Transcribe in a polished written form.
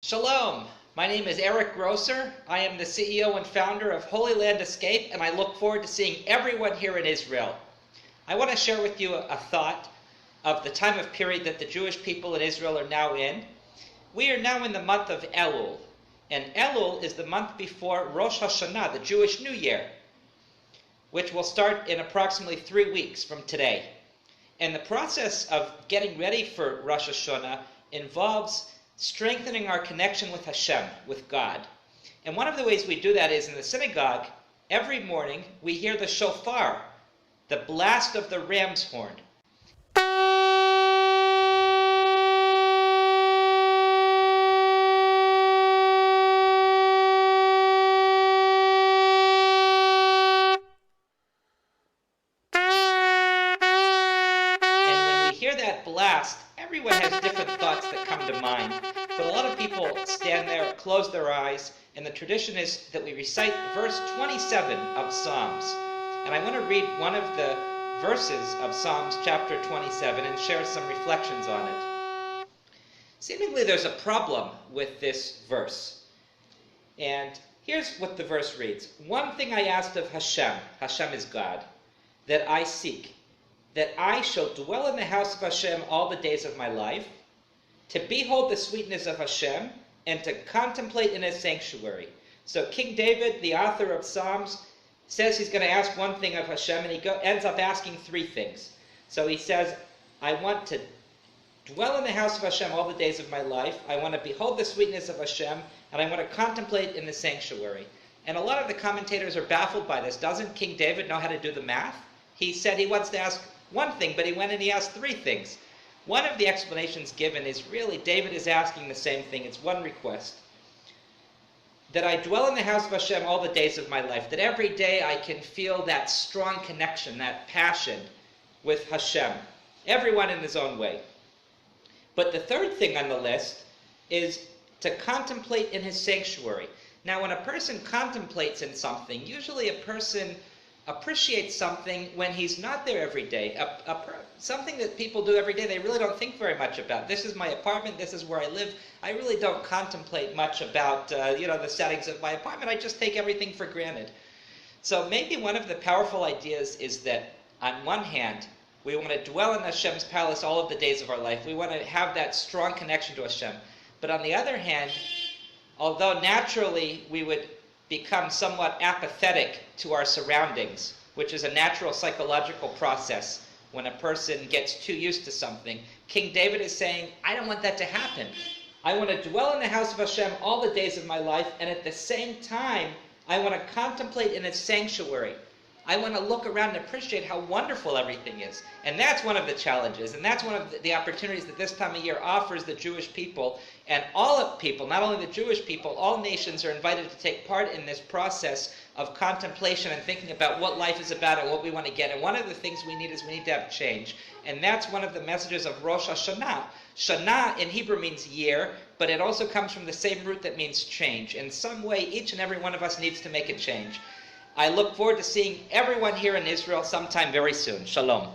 Shalom! My name is Eric Grosser. I am the CEO and founder of Holy Land Escape, and I look forward to seeing everyone here in Israel. I want to share with you a thought of the time of period that the Jewish people in Israel are now in. We are now in the month of Elul, and Elul is the month before Rosh Hashanah, the Jewish New Year, which will start in approximately 3 weeks from today. And the process of getting ready for Rosh Hashanah involves strengthening our connection with Hashem, with God. And one of the ways we do that is in the synagogue, every morning we hear the shofar, the blast of the ram's horn. And when we hear that blast, everyone has different thoughts that come to mind. But a lot of people stand there, close their eyes, and the tradition is that we recite verse 27 of Psalms. And I want to read one of the verses of Psalms chapter 27 and share some reflections on it. Seemingly there's a problem with this verse. And here's what the verse reads. One thing I asked of Hashem, Hashem is God, that I seek, that I shall dwell in the house of Hashem all the days of my life, to behold the sweetness of Hashem, and to contemplate in his sanctuary. So King David, the author of Psalms, says he's going to ask one thing of Hashem, and he ends up asking three things. So he says, I want to dwell in the house of Hashem all the days of my life, I want to behold the sweetness of Hashem, and I want to contemplate in the sanctuary. And a lot of the commentators are baffled by this. Doesn't King David know how to do the math? He said he wants to ask one thing, but he went and he asked three things. One of the explanations given is really David is asking the same thing. It's one request. That I dwell in the house of Hashem all the days of my life. That every day I can feel that strong connection, that passion with Hashem. Everyone in his own way. But the third thing on the list is to contemplate in his sanctuary. Now when a person contemplates in something, usually a person appreciates something when he's not there every day. Something that people do every day they really don't think very much about. This is my apartment, this is where I live. I really don't contemplate much about the settings of my apartment. I just take everything for granted. So maybe one of the powerful ideas is that on one hand, we want to dwell in Hashem's palace all of the days of our life. We want to have that strong connection to Hashem. But on the other hand, although naturally we would become somewhat apathetic to our surroundings, which is a natural psychological process when a person gets too used to something. King David is saying, I don't want that to happen. I want to dwell in the house of Hashem all the days of my life, and at the same time, I want to contemplate in his sanctuary. I want to look around and appreciate how wonderful everything is. And that's one of the challenges, and that's one of the opportunities that this time of year offers the Jewish people. And all of people, not only the Jewish people, all nations are invited to take part in this process of contemplation and thinking about what life is about and what we want to get. And one of the things we need to have change. And that's one of the messages of Rosh Hashanah. Shana in Hebrew means year, but it also comes from the same root that means change. In some way, each and every one of us needs to make a change. I look forward to seeing everyone here in Israel sometime very soon. Shalom.